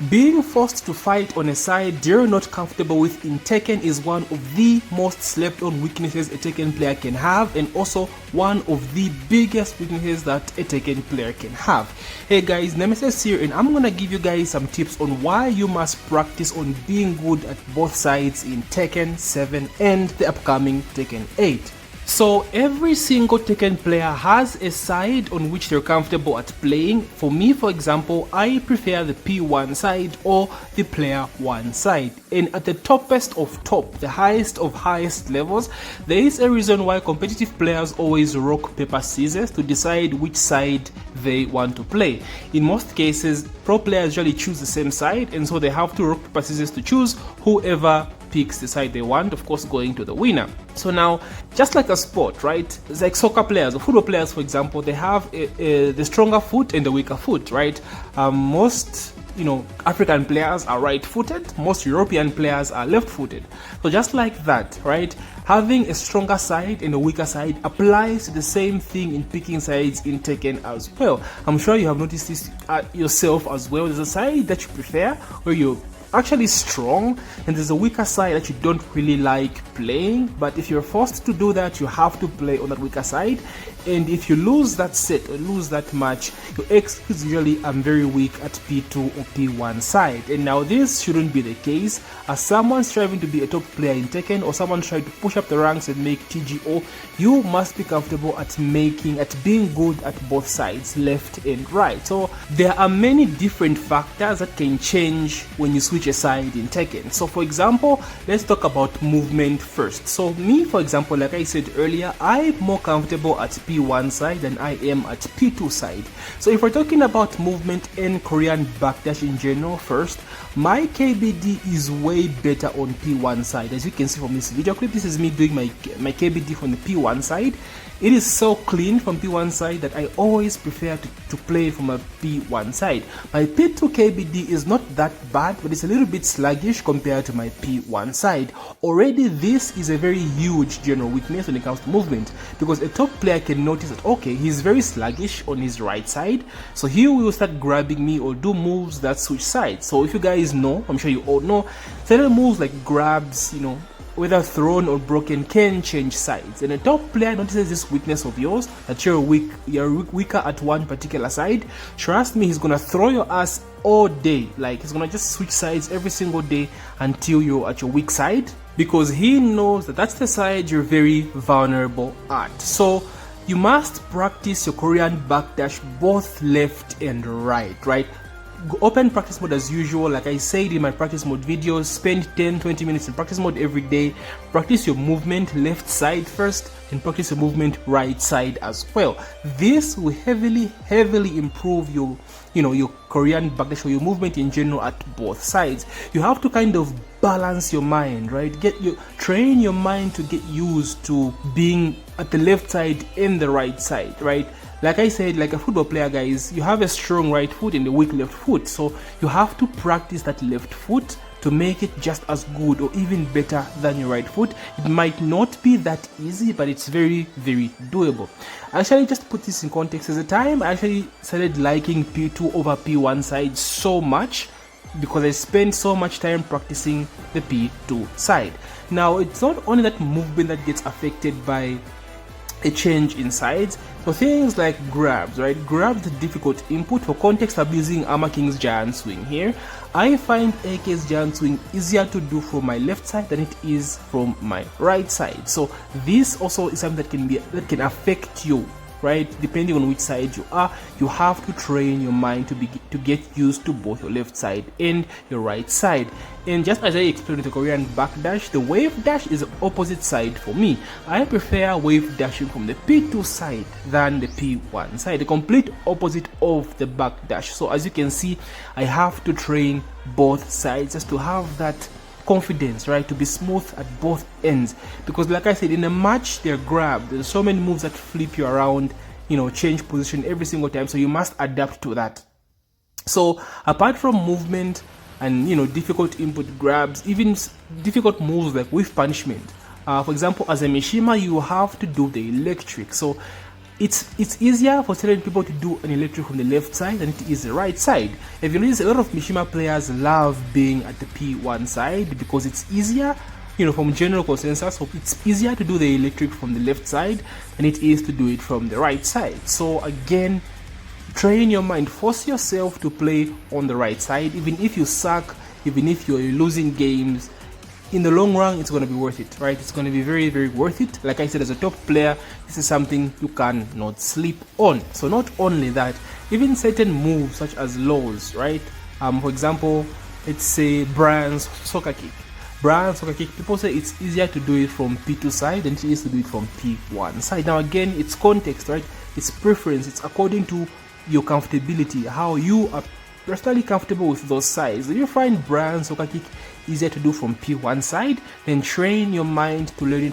Being forced to fight on a side you're not comfortable with in Tekken is one of the most slept on weaknesses a Tekken player can have, and also one of the biggest weaknesses that a Tekken player can have. Hey guys, Nemesis here, and I'm gonna give you guys some tips on why you must practice on being good at both sides in Tekken 7 and the upcoming Tekken 8. So every single Tekken player has a side on which they're comfortable at playing. For me, for example, I prefer the P1 side or the player 1 side. And at the toppest of top, the highest of highest levels, there is a reason why competitive players always rock paper scissors to decide which side they want to play. In most cases, pro players usually choose the same side, and so they have to rock paper scissors to choose whoever picks the side they want, of course going to the winner. So now, just like a sport, right? It's like soccer players or football players, for example, they have the stronger foot and the weaker foot, right? Most African players are right-footed, most European players are left-footed. So just like that, right? Having a stronger side and a weaker side applies to the same thing in picking sides in Tekken as well. I'm sure you have noticed this yourself as well. There's a side that you prefer where you're actually strong, and there's a weaker side that you don't really like playing, but if you're forced to do that, you have to play on that weaker side. And if you lose that set or lose that match, your excuse usually I'm very weak at P2 or P1 side. And now this shouldn't be the case. As someone striving to be a top player in Tekken, or someone trying to push up the ranks and make TGO, you must be comfortable at being good at both sides, left and right. So there are many different factors that can change when you switch a side in Tekken. So for example, let's talk about movement first. So me, for example, like I said earlier, I'm more comfortable at P1 side than I am at P2 side. So if we're talking about movement and Korean backdash in general first, my KBD is way better on P1 side. As you can see from this video clip, this is me doing my KBD from the P1 side. It is so clean from P1 side that I always prefer to play from a P1 side. My P2 KBD is not that bad, but it's a little bit sluggish compared to my P1 side. Already this is a very huge general weakness when it comes to movement, because a top player can notice that, okay, he's very sluggish on his right side, so he will start grabbing me or do moves that switch sides. So if you guys know, I'm sure you all know, certain moves like grabs, whether thrown or broken, can change sides. And a top player notices this weakness of yours, that you're weaker at one particular side. Trust me, he's gonna throw your ass all day. Like, he's gonna just switch sides every single day until you're at your weak side, because he knows that that's the side you're very vulnerable at. So you must practice your Korean backdash both left and right? Open practice mode as usual. Like I said in my practice mode videos, spend 10-20 minutes in practice mode every day. Practice your movement left side first, and practice your movement right side as well. This will heavily improve your Korean backdash or your movement in general at both sides. You have to kind of balance your mind, right? Train your mind to get used to being at the left side and the right side, right? Like I said, like a football player, guys, you have a strong right foot and a weak left foot. So you have to practice that left foot to make it just as good or even better than your right foot. It might not be that easy, but it's very doable. Actually, just to put this in context, at the time I actually started liking P2 over P1 side so much, because I spent so much time practicing the P2 side. Now, it's not only that movement that gets affected by a change in sides. So things like grabs, right? Grabs the difficult input. For context, I'm using Armor King's Giant Swing here. I find AK's Giant Swing easier to do from my left side than it is from my right side. So this also is something that can affect you, right? Depending on which side you are, you have to train your mind to get used to both your left side and your right side. And just as I explained with the Korean backdash, the wave dash is the opposite side for me. I prefer wave dashing from the P2 side than the P1 side, the complete opposite of the backdash. So as you can see, I have to train both sides just to have that confidence, right, to be smooth at both ends. Because like I said, in a match, they're grabbed. There's so many moves that flip you around, change position every single time, so you must adapt to that. So apart from movement and difficult input grabs, even difficult moves like whiff punishment, for example, as a Mishima, you have to do the electric. So it's easier for certain people to do an electric from the left side than it is the right side. If you notice, a lot of Mishima players love being at the P1 side because it's easier, you know, from general consensus. So it's easier to do the electric from the left side than it is to do it from the right side. So again, train your mind, force yourself to play on the right side, even if you suck, even if you're losing games. In the long run, it's going to be worth it, right? It's going to be very, very worth it. Like I said, as a top player, this is something you cannot sleep on. So not only that, even certain moves such as lows, right? For example, let's say Brian's soccer kick. Brian's soccer kick, people say it's easier to do it from P2 side than it is to do it from P1 side. Now again, it's context, right? It's preference. It's according to your comfortability, how you are personally comfortable with those sides. If you find Brian's soccer kick easier to do from P1 side, then train your mind to learn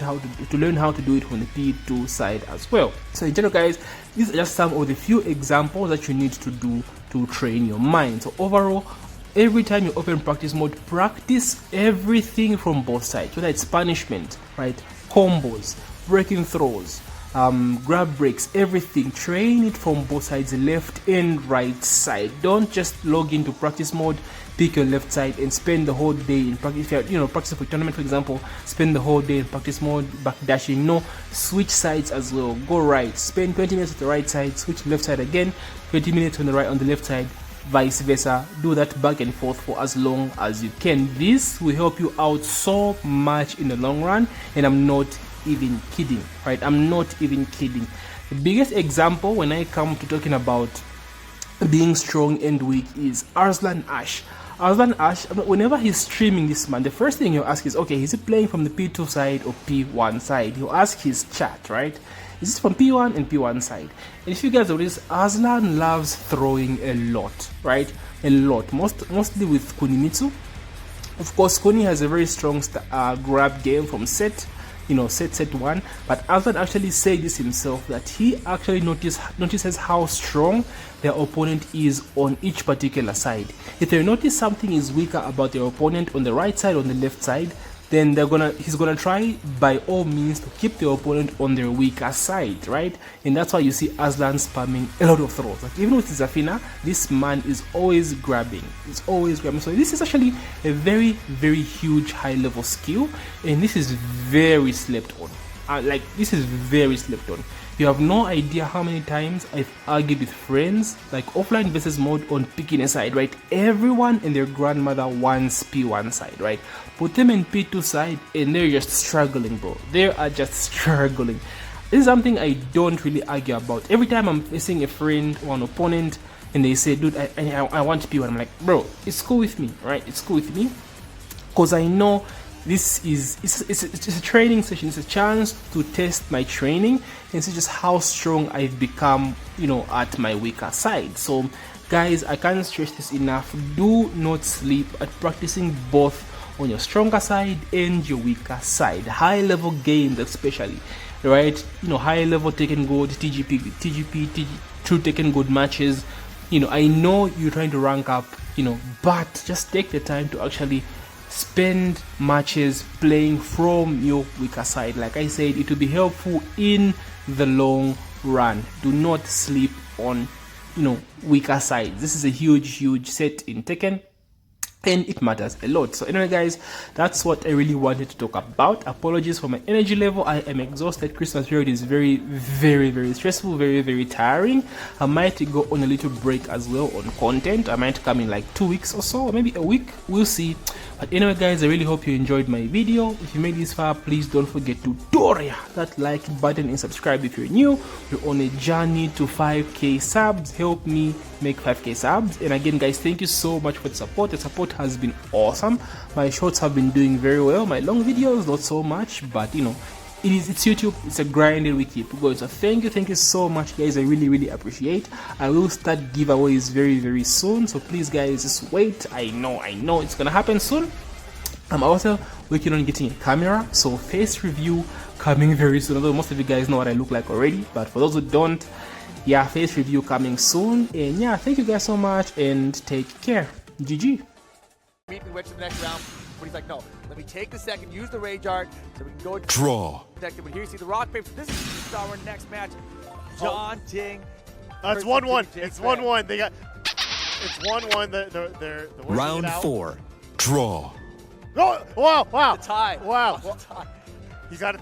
how to do it from the P2 side as well. So in general, guys, these are just some of the few examples that you need to do to train your mind. So overall, every time you open practice mode, practice everything from both sides, whether it's punishment, right, combos, breaking throws, grab breaks, everything. Train it from both sides, left and right side. Don't just log into practice mode, pick your left side and spend the whole day in practice. If you're practicing for tournament, for example, spend the whole day in practice mode, backdashing. No, switch sides as well. Go right, spend 20 minutes on the right side, switch left side again, 20 minutes on the left side, vice versa. Do that back and forth for as long as you can. This will help you out so much in the long run, and I'm not even kidding, right? I'm not even kidding. The biggest example when I come to talking about being strong and weak is Arslan Ash. Arslan Ash, whenever he's streaming this man, the first thing he'll ask is, okay, is he playing from the P2 side or P1 side? He'll ask his chat, right? Is this from P1 and P1 side? And if you guys notice, Arslan loves throwing a lot, right? A lot, mostly with Kunimitsu. Of course, Kuni has a very strong grab game from set set one, but Arslan actually said this himself, that he actually notices how strong their opponent is on each particular side. If they notice something is weaker about their opponent on the right side, on the left side, then he's gonna try by all means to keep the opponent on their weaker side, right? And that's why you see Arslan spamming a lot of throws. Like even with Zafina, this man is always grabbing. So this is actually a very, very huge high level skill, and this is very slept on. This is very slept on. You have no idea how many times I've argued with friends, like offline versus mode on picking a side, right? Everyone and their grandmother wants P1 side, right? Put them in P2 side and they're just struggling, bro. They are just struggling. This is something I don't really argue about. Every time I'm facing a friend or an opponent and they say, dude, I want P1, I'm like, bro, it's cool with me, right? It's cool with me, because I know this is it's a training session. It's a chance to test my training and see just how strong I've become, at my weaker side. So guys, I can't stress this enough. Do not sleep at practicing both on your stronger side and your weaker side. High level games especially, right? High level Tekken Gold, TGP, true Tekken Gold matches. I know you're trying to rank up, but just take the time to actually spend matches playing from your weaker side. Like I said, it will be helpful in the long run. Do not sleep on weaker sides. This is a huge set in Tekken, and it matters a lot. So anyway guys, that's what I really wanted to talk about. Apologies for my energy level. I am exhausted. Christmas period is very, very, very stressful, very, very tiring. I might go on a little break as well on content. I might come in like 2 weeks or so, or maybe a week, we'll see. But anyway guys, I really hope you enjoyed my video. If you made this far, please don't forget to doria that like button and subscribe if you're new. We're on a journey to 5k subs. Help me make 5k subs. And again guys, thank you so much for the support. The support has been awesome. My shorts have been doing very well. My long videos not so much, but it's YouTube. It's a grind and we keep going. So thank you so much guys. I really appreciate. I will start giveaways very, very soon, so please guys, just wait. I know it's gonna happen soon. I'm also working on getting a camera, so face review coming very soon. Although most of you guys know what I look like already, but for those who don't, yeah, face review coming soon. And yeah, thank you guys so much and take care. GG. Immediately went to the next round, but he's like, no, let me take the second, use the rage art, so we can go draw. But here you see the rock paper. This is our next match. daunting. It's 1-1. It's 1-1. They got. It's 1-1. They're Round 4. Draw. Oh, wow! Wow! The tie. Wow! The tie. You got it.